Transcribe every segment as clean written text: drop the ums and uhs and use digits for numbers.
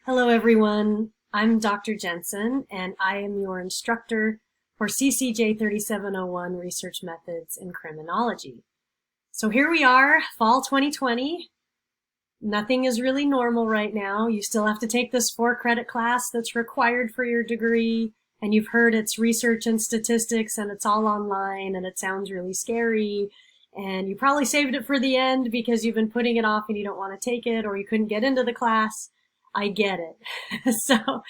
Hello everyone, I'm Dr. Jensen and I am your instructor for CCJ3701 Research Methods in Criminology. So here we are, fall 2020. Nothing is really normal right now. You still have to take this 4-credit class that's required for your degree, and you've heard it's research and statistics and it's all online and it sounds really scary, and you probably saved it for the end because you've been putting it off and you don't want to take it or you couldn't get into the class. I get it. So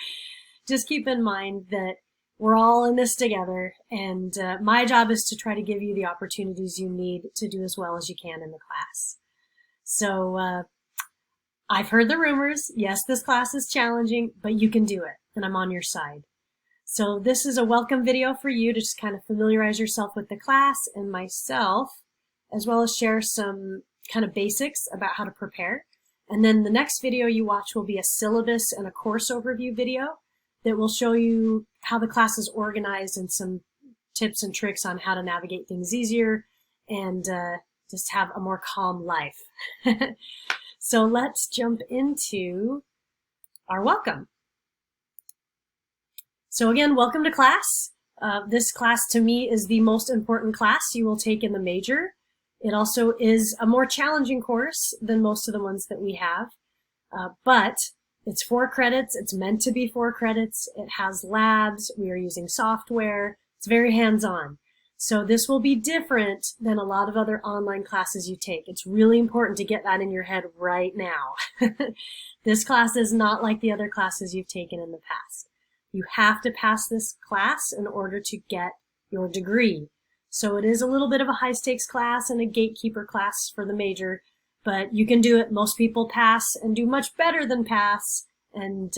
just keep in mind that we're all in this together, and my job is to try to give you the opportunities you need to do as well as you can in the class. So I've heard the rumors. Yes, this class is challenging, but you can do it, and I'm on your side. So this is a welcome video for you to just kind of familiarize yourself with the class and myself, as well as share some kind of basics about how to prepare. And then the next video you watch will be a syllabus and a course overview video that will show you how the class is organized and some tips and tricks on how to navigate things easier and just have a more calm life. So let's jump into our welcome. So again, welcome to class. This class to me is the most important class you will take in the major. It also is a more challenging course than most of the ones that we have, but it's 4 credits. It's meant to be 4 credits. It has labs. We are using software. It's very hands-on. So this will be different than a lot of other online classes you take. It's really important to get that in your head right now. This class is not like the other classes you've taken in the past. You have to pass this class in order to get your degree. So it is a little bit of a high-stakes class and a gatekeeper class for the major, but you can do it. Most people pass and do much better than pass and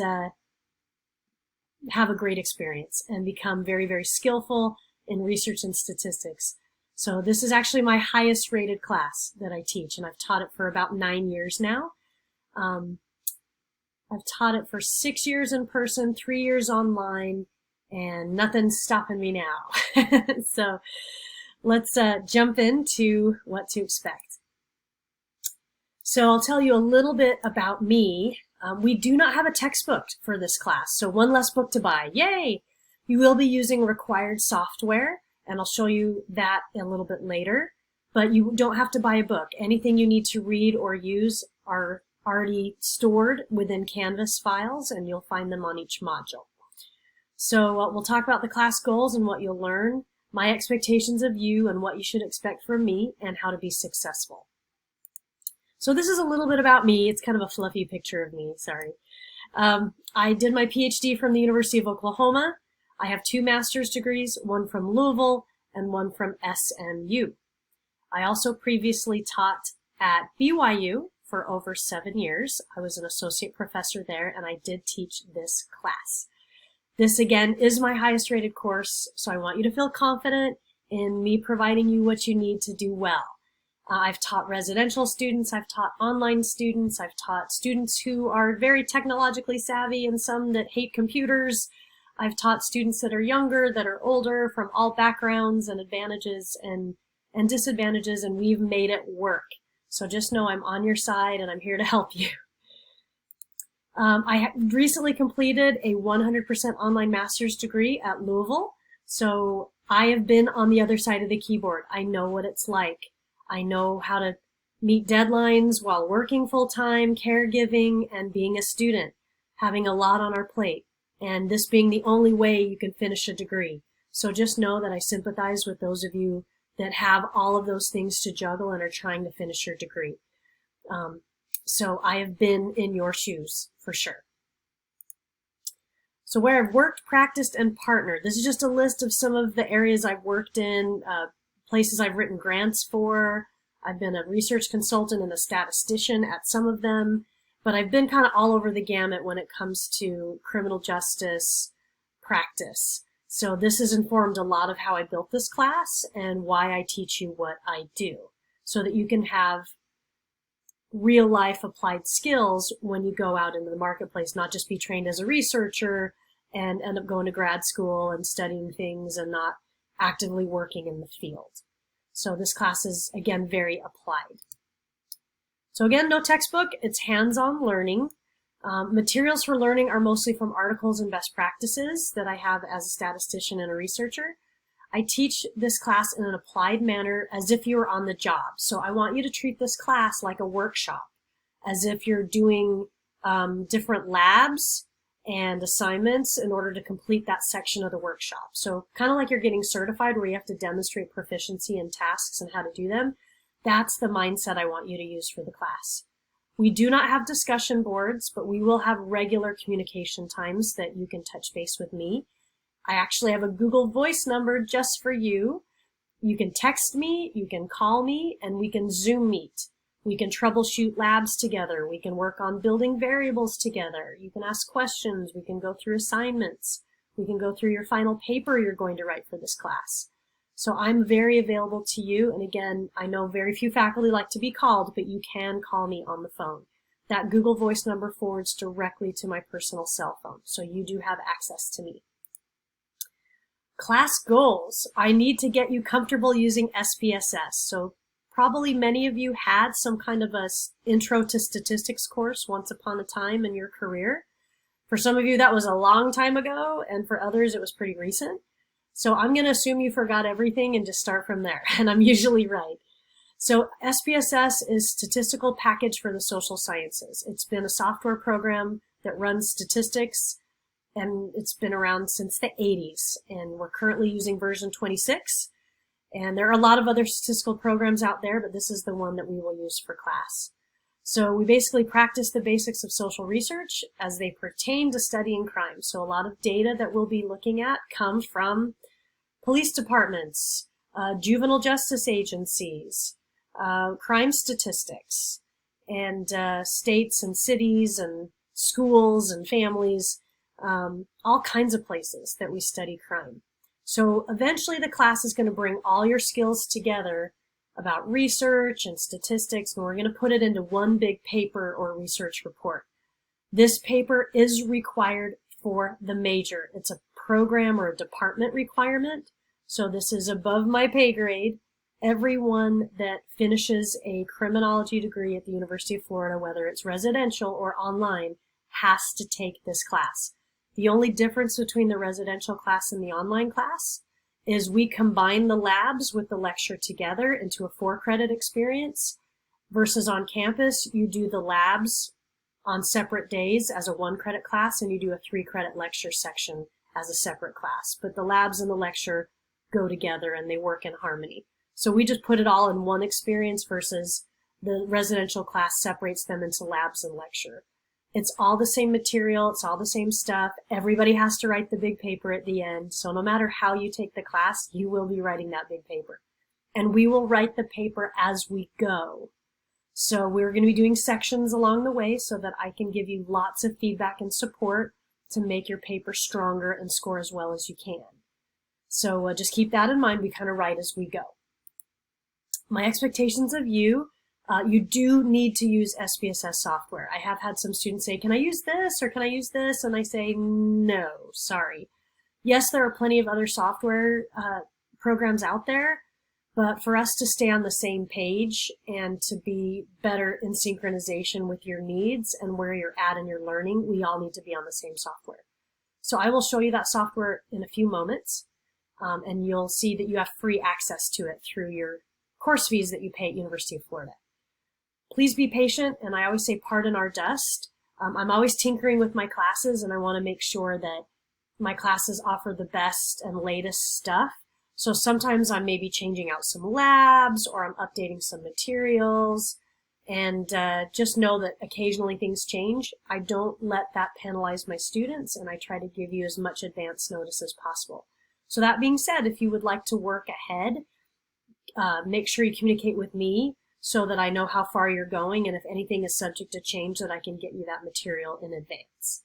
have a great experience and become very, very skillful in research and statistics. So this is actually my highest rated class that I teach, and I've taught it for about 9 years now. I've taught it for 6 years in person, 3 years online, and nothing's stopping me now. So let's jump into what to expect. So I'll tell you a little bit about me. We do not have a textbook for this class, so one less book to buy. Yay! You will be using required software, and I'll show you that a little bit later, but you don't have to buy a book. Anything you need to read or use are already stored within Canvas files, and you'll find them on each module. So we'll talk about the class goals and what you'll learn, my expectations of you and what you should expect from me, and how to be successful. So this is a little bit about me. It's kind of a fluffy picture of me, sorry. I did my PhD from the University of Oklahoma. I have 2 master's degrees, one from Louisville and one from SMU. I also previously taught at BYU for over 7 years. I was an associate professor there, and I did teach this class. This, again, is my highest rated course, so I want you to feel confident in me providing you what you need to do well. I've taught residential students, I've taught online students, I've taught students who are very technologically savvy and some that hate computers. I've taught students that are younger, that are older, from all backgrounds and advantages and disadvantages, and we've made it work. So just know I'm on your side and I'm here to help you. I recently completed a 100% online master's degree at Louisville, so I have been on the other side of the keyboard. I know what it's like. I know how to meet deadlines while working full-time, caregiving, and being a student, having a lot on our plate, and this being the only way you can finish a degree. So just know that I sympathize with those of you that have all of those things to juggle and are trying to finish your degree. So I have been in your shoes, for sure. So where I've worked, practiced, and partnered. This is just a list of some of the areas I've worked in, places I've written grants for. I've been a research consultant and a statistician at some of them, but I've been kind of all over the gamut when it comes to criminal justice practice. So this has informed a lot of how I built this class and why I teach you what I do, so that you can have real life applied skills when you go out into the marketplace, not just be trained as a researcher and end up going to grad school and studying things and not actively working in the field. So this class is, again, very applied. So again, no textbook, it's hands-on learning. Materials for learning are mostly from articles and best practices that I have as a statistician and a researcher. I teach this class in an applied manner as if you were on the job. So I want you to treat this class like a workshop, as if you're doing different labs and assignments in order to complete that section of the workshop. So kind of like you're getting certified where you have to demonstrate proficiency in tasks and how to do them. That's the mindset I want you to use for the class. We do not have discussion boards, but we will have regular communication times that you can touch base with me. I actually have a Google Voice number just for you. You can text me, you can call me, and we can Zoom meet. We can troubleshoot labs together. We can work on building variables together. You can ask questions. We can go through assignments. We can go through your final paper you're going to write for this class. So I'm very available to you. And again, I know very few faculty like to be called, but you can call me on the phone. That Google Voice number forwards directly to my personal cell phone. So you do have access to me. Class goals. I need to get you comfortable using SPSS. So probably many of you had some kind of a intro to statistics course once upon a time in your career. For some of you, that was a long time ago, and for others, it was pretty recent. So I'm going to assume you forgot everything and just start from there, and I'm usually right. So SPSS is Statistical Package for the Social Sciences. It's been a software program that runs statistics, and it's been around since the 80s, and we're currently using version 26. And there are a lot of other statistical programs out there, but this is the one that we will use for class. So we basically practice the basics of social research as they pertain to studying crime. So a lot of data that we'll be looking at come from police departments, juvenile justice agencies, crime statistics, and states and cities and schools and families, all kinds of places that we study crime. So eventually the class is going to bring all your skills together about research and statistics, and we're going to put it into one big paper or research report. This paper is required for the major. It's a program or a department requirement, so this is above my pay grade. Everyone that finishes a criminology degree at the University of Florida, whether it's residential or online, has to take this class. The only difference between the residential class and the online class is we combine the labs with the lecture together into a 4-credit experience, versus on campus, you do the labs on separate days as a 1-credit class, and you do a 3-credit lecture section as a separate class. But the labs and the lecture go together and they work in harmony. So we just put it all in one experience versus the residential class separates them into labs and lecture. It's all the same material, it's all the same stuff. Everybody has to write the big paper at the end. So no matter how you take the class, you will be writing that big paper. And we will write the paper as we go. So we're going to be doing sections along the way so that I can give you lots of feedback and support to make your paper stronger and score as well as you can. So just keep that in mind. We kind of write as we go. My expectations of you. You do need to use SPSS software. I have had some students say, can I use this or can I use this? And I say, no, sorry. Yes, there are plenty of other software programs out there, but for us to stay on the same page and to be better in synchronization with your needs and where you're at in your learning, we all need to be on the same software. So I will show you that software in a few moments, and you'll see that you have free access to it through your course fees that you pay at University of Florida. Please be patient, and I always say pardon our dust. I'm always tinkering with my classes, and I want to make sure that my classes offer the best and latest stuff. So sometimes I'm maybe changing out some labs, or I'm updating some materials, and just know that occasionally things change. I don't let that penalize my students, and I try to give you as much advance notice as possible. So that being said, if you would like to work ahead, make sure you communicate with me so that I know how far you're going, and if anything is subject to change, that I can get you that material in advance.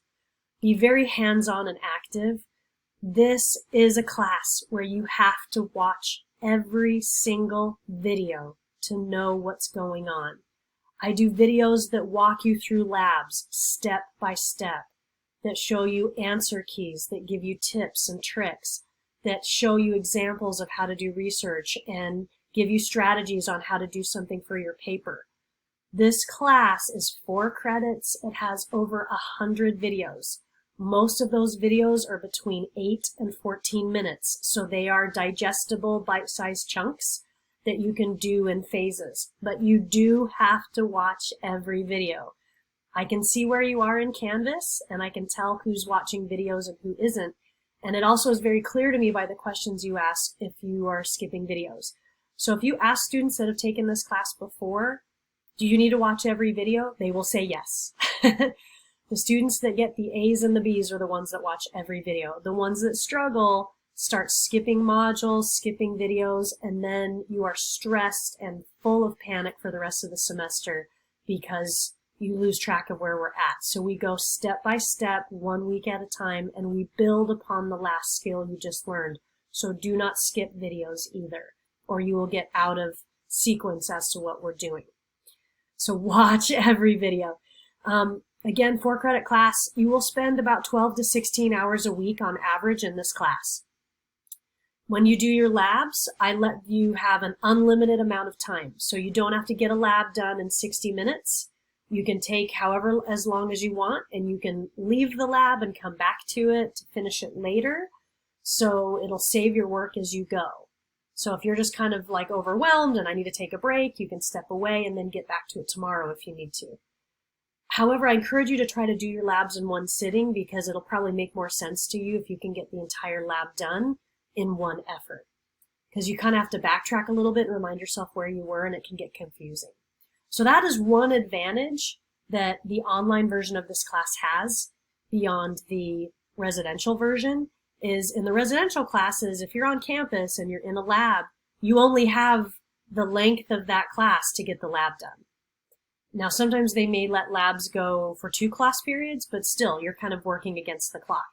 Be very hands-on and active. This is a class where you have to watch every single video to know what's going on. I do videos that walk you through labs step by step, that show you answer keys, that give you tips and tricks, that show you examples of how to do research and give you strategies on how to do something for your paper. This class is 4 credits. It has over 100 videos. Most of those videos are between 8 and 14 minutes, so they are digestible, bite-sized chunks that you can do in phases. But you do have to watch every video. I can see where you are in Canvas, and I can tell who's watching videos and who isn't. And it also is very clear to me by the questions you ask if you are skipping videos. So if you ask students that have taken this class before, do you need to watch every video? They will say yes. The students that get the A's and the B's are the ones that watch every video. The ones that struggle start skipping modules, skipping videos, and then you are stressed and full of panic for the rest of the semester because you lose track of where we're at. So we go step by step, 1 week at a time, and we build upon the last skill you just learned. So do not skip videos either, or you will get out of sequence as to what we're doing. So watch every video. Again, 4 credit class, you will spend about 12 to 16 hours a week on average in this class. When you do your labs, I let you have an unlimited amount of time. So you don't have to get a lab done in 60 minutes. You can take however as long as you want, and you can leave the lab and come back to it to finish it later. So it'll save your work as you go. So if you're just kind of like overwhelmed and I need to take a break, you can step away and then get back to it tomorrow if you need to. However, I encourage you to try to do your labs in one sitting because it'll probably make more sense to you if you can get the entire lab done in one effort. Because you kind of have to backtrack a little bit and remind yourself where you were, and it can get confusing. So that is one advantage that the online version of this class has beyond the residential version, is in the residential classes, if you're on campus and you're in a lab, you only have the length of that class to get the lab done. Now, sometimes they may let labs go for 2 class periods, but still, you're kind of working against the clock.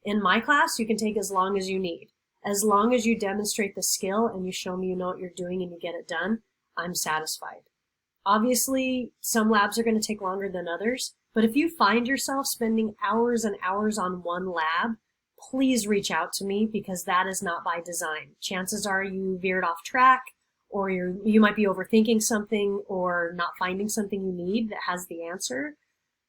In my class, you can take as long as you need. As long as you demonstrate the skill and you show me you know what you're doing and you get it done, I'm satisfied. Obviously, some labs are going to take longer than others, but if you find yourself spending hours and hours on one lab, please reach out to me because that is not by design. Chances are you veered off track, or you might be overthinking something or not finding something you need that has the answer.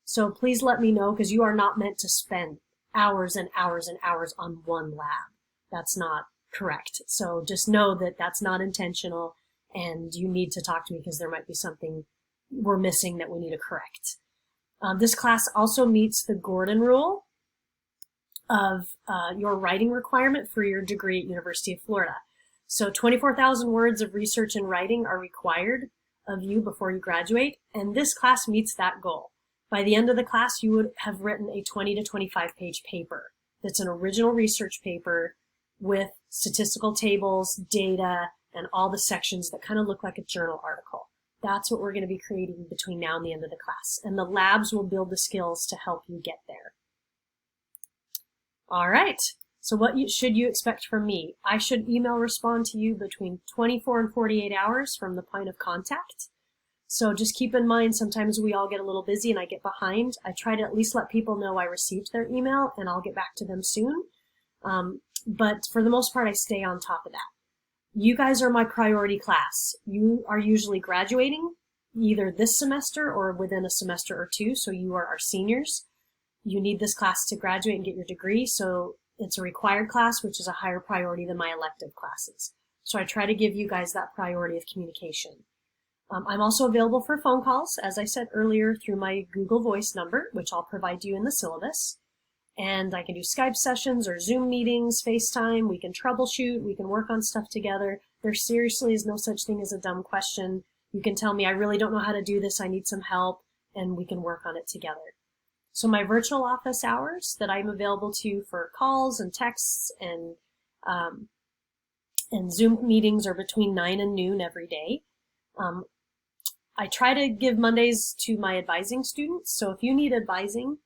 So please let me know, because you are not meant to spend hours and hours and hours on one lab. That's not correct. So just know that that's not intentional, and you need to talk to me because there might be something we're missing that we need to correct. This class also meets the Gordon rule of your writing requirement for your degree at University of Florida. So 24,000 words of research and writing are required of you before you graduate, and this class meets that goal. By the end of the class, you would have written a 20 to 25 page paper that's an original research paper with statistical tables, data, and all the sections that kind of look like a journal article. That's what we're going to be creating between now and the end of the class, and the labs will build the skills to help you get there. All right. So what should you expect from me? I should email respond to you between 24 and 48 hours from the point of contact. So just keep in mind, sometimes we all get a little busy and I get behind. I try to at least let people know I received their email and I'll get back to them soon. But for the most part, I stay on top of that. You guys are my priority class. You are usually graduating either this semester or within a semester or 2. So you are our seniors. You need this class to graduate and get your degree. So it's a required class, which is a higher priority than my elective classes. So I try to give you guys that priority of communication. I'm also available for phone calls, as I said earlier, through my Google Voice number, which I'll provide you in the syllabus. And I can do Skype sessions or Zoom meetings, FaceTime. We can troubleshoot. We can work on stuff together. There seriously is no such thing as a dumb question. You can tell me, I really don't know how to do this. I need some help, and we can work on it together. So my virtual office hours that I'm available to for calls and texts and Zoom meetings are between 9 and noon every day. I try to give Mondays to my advising students. So if you need advising,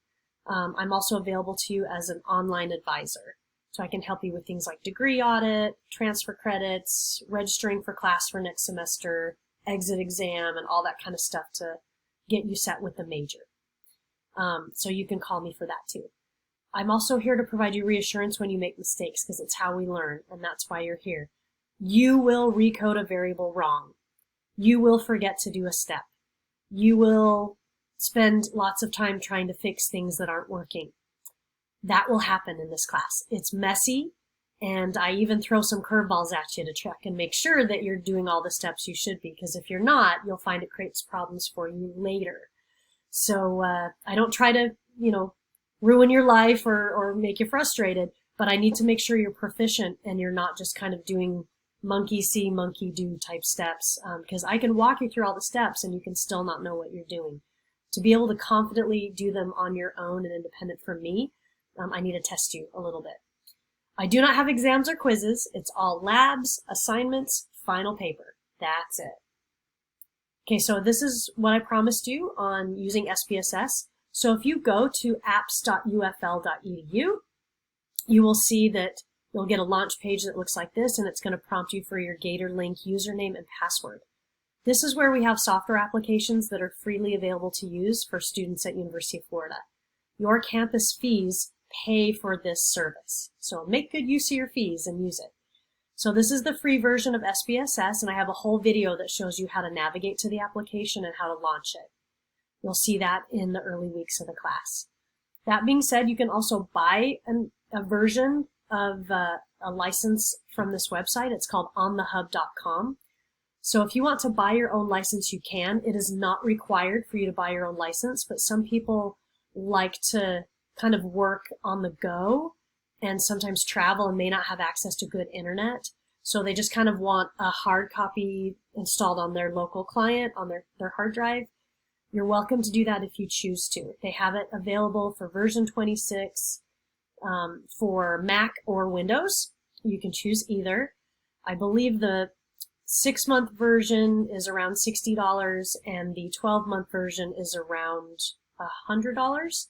I'm also available to you as an online advisor. So I can help you with things like degree audit, transfer credits, registering for class for next semester, exit exam, and all that kind of stuff to get you set with the major. So you can call me for that too. I'm also here to provide you reassurance when you make mistakes, because it's how we learn, and that's why you're here. You will recode a variable wrong. You will forget to do a step. you will spend lots of time trying to fix things that aren't working. That will happen in this class. It's messy, and I even throw some curveballs at you to check and make sure that you're doing all the steps you should be, because if you're not, you'll find it creates problems for you later. So I don't try to, ruin your life or make you frustrated, but I need to make sure you're proficient and you're not just kind of doing monkey see, monkey do type steps, because I can walk you through all the steps and you can still not know what you're doing. To be able to confidently do them on your own and independent from me, I need to test you a little bit. I do not have exams or quizzes. It's all labs, assignments, final paper. That's it. Okay, so this is what I promised you on using SPSS. So if you go to apps.ufl.edu, you will see that you'll get a launch page that looks like this, and it's going to prompt you for your GatorLink username and password. This is where we have software applications that are freely available to use for students at University of Florida. Your campus fees pay for this service. So make good use of your fees and use it. So this is the free version of SPSS, and I have a whole video that shows you how to navigate to the application and how to launch it. You'll see that in the early weeks of the class. That being said, you can also buy a version of a license from this website. It's called onthehub.com. So if you want to buy your own license, you can. It is not required for you to buy your own license, but some people like to kind of work on the go and sometimes travel and may not have access to good internet. So they just kind of want a hard copy installed on their local client, on their hard drive. You're welcome to do that if you choose to. They have it available for version 26 for Mac or Windows. You can choose either. I believe the 6-month version is around $60 and the 12-month version is around $100.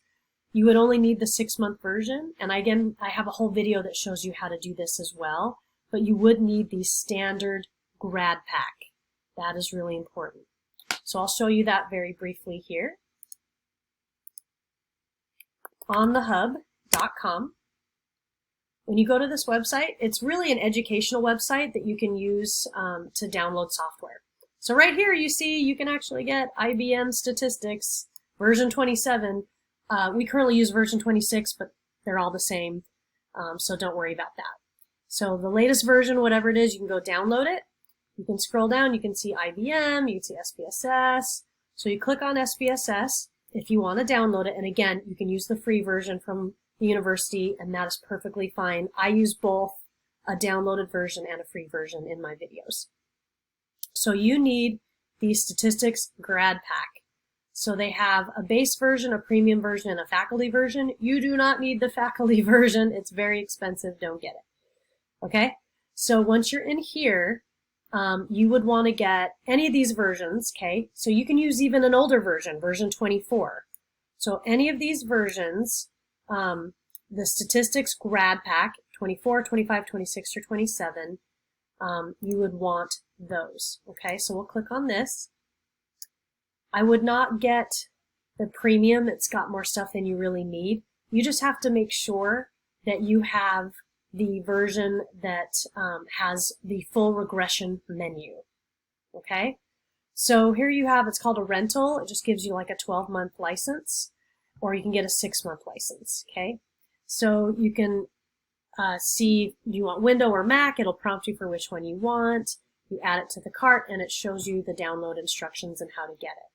You would only need the 6-month version, and again, I have a whole video that shows you how to do this as well, but you would need the standard grad pack. That is really important. So I'll show you that very briefly here. onthehub.com. When you go to this website, it's really an educational website that you can use to download software. So right here you see you can actually get IBM Statistics version 27. We currently use version 26, but they're all the same, so don't worry about that. So the latest version, whatever it is, you can go download it. You can scroll down, you can see IBM, you can see SPSS. So you click on SPSS if you want to download it, and again, you can use the free version from the university, and that is perfectly fine. I use both a downloaded version and a free version in my videos. So you need the Statistics Grad Pack. So they have a base version, a premium version, and a faculty version. You do not need the faculty version. It's very expensive. Don't get it. Okay? So once you're in here, you would want to get any of these versions, okay? So you can use even an older version, version 24. So any of these versions, the Statistics Grad Pack, 24, 25, 26, or 27, you would want those, okay? So we'll click on this. I would not get the premium. It's got more stuff than you really need. You just have to make sure that you have the version that has the full regression menu, okay? So here you have, it's called a rental. It just gives you like a 12-month license, or you can get a 6-month license, okay? So you can see, do you want Windows or Mac? It'll prompt you for which one you want. You add it to the cart, and it shows you the download instructions and how to get it.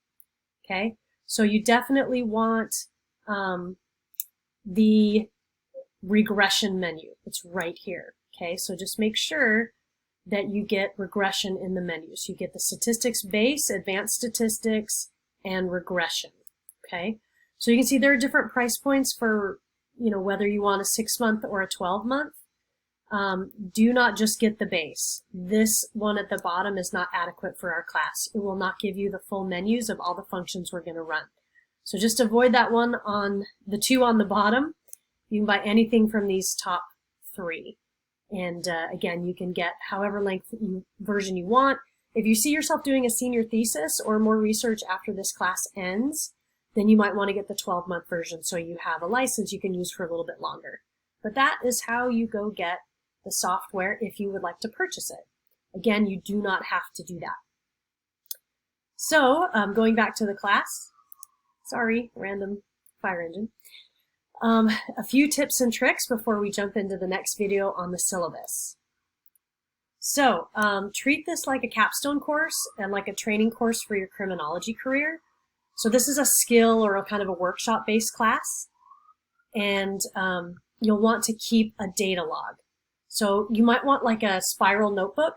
Okay, so you definitely want the regression menu. It's right here. Okay, so just make sure that you get regression in the menus. You get the statistics base, advanced statistics, and regression. Okay, so you can see there are different price points for, whether you want a 6-month or a 12-month. Do not just get the base. This one at the bottom is not adequate for our class. It will not give you the full menus of all the functions we're going to run. So just avoid that one on the 2 on the bottom. You can buy anything from these top 3. And again, you can get however length version you want. If you see yourself doing a senior thesis or more research after this class ends, then you might want to get the 12-month version so you have a license you can use for a little bit longer. But that is how you go get the software if you would like to purchase it. Again, you do not have to do that. So going back to the class, sorry, random fire engine. A few tips and tricks before we jump into the next video on the syllabus. So treat this like a capstone course and like a training course for your criminology career. So this is a skill or a kind of a workshop-based class, and you'll want to keep a data log. So you might want like a spiral notebook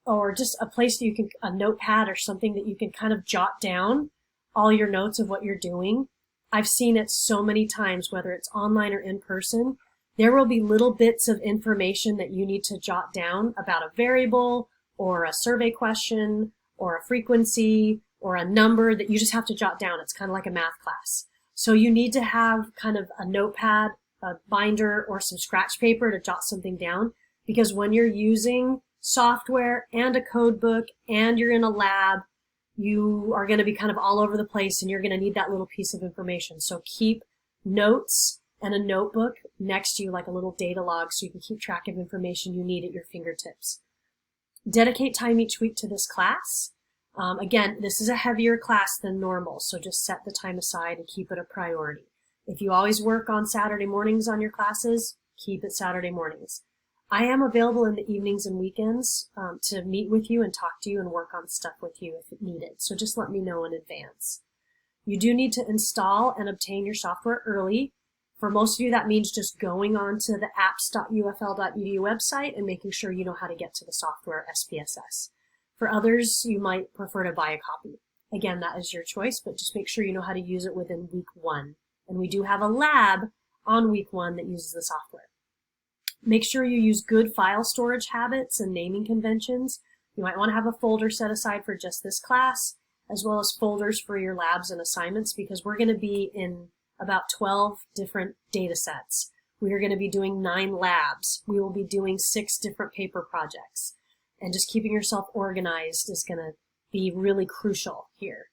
or just a place that you can, a notepad or something that you can kind of jot down all your notes of what you're doing. I've seen it so many times, whether it's online or in person. There will be little bits of information that you need to jot down about a variable or a survey question or a frequency or a number that you just have to jot down. It's kind of like a math class. So you need to have kind of a notepad, a binder, or some scratch paper to jot something down, because when you're using software and a code book and you're in a lab, you are going to be kind of all over the place and you're going to need that little piece of information. So keep notes and a notebook next to you like a little data log so you can keep track of information you need at your fingertips. Dedicate time each week to this class. Again, this is a heavier class than normal, so just set the time aside and keep it a priority. If you always work on Saturday mornings on your classes, keep it Saturday mornings. I am available in the evenings and weekends to meet with you and talk to you and work on stuff with you if needed. So just let me know in advance. You do need to install and obtain your software early. For most of you, that means just going on to the apps.ufl.edu website and making sure you know how to get to the software SPSS. For others, you might prefer to buy a copy. Again, that is your choice, but just make sure you know how to use it within week 1. And we do have a lab on week 1 that uses the software. Make sure you use good file storage habits and naming conventions. You might want to have a folder set aside for just this class, as well as folders for your labs and assignments, because we're going to be in about 12 different data sets. We are going to be doing 9 labs. We will be doing 6 different paper projects. And just keeping yourself organized is going to be really crucial here.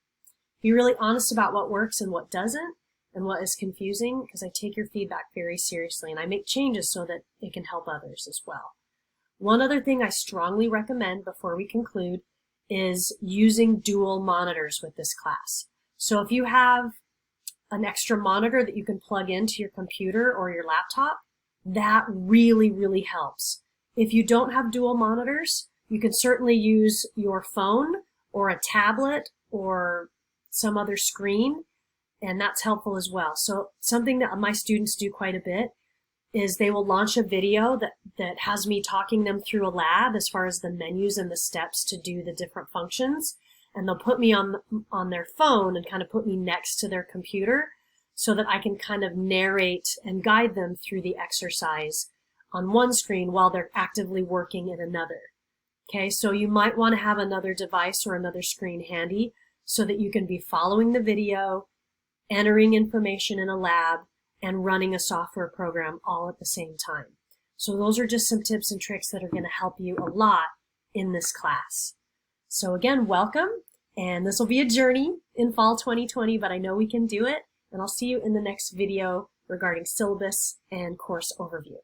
Be really honest about what works and what doesn't, and what is confusing, because I take your feedback very seriously and I make changes so that it can help others as well. One other thing I strongly recommend before we conclude is using dual monitors with this class. So if you have an extra monitor that you can plug into your computer or your laptop, that really, really helps. If you don't have dual monitors, you can certainly use your phone or a tablet or some other screen, and that's helpful as well. So something that my students do quite a bit is they will launch a video that has me talking them through a lab as far as the menus and the steps to do the different functions. And they'll put me on their phone and kind of put me next to their computer so that I can kind of narrate and guide them through the exercise on one screen while they're actively working in another. Okay, so you might want to have another device or another screen handy so that you can be following the video, entering information in a lab, and running a software program all at the same time. So those are just some tips and tricks that are going to help you a lot in this class. So again, welcome, and this will be a journey in fall 2020, but I know we can do it, and I'll see you in the next video regarding syllabus and course overview.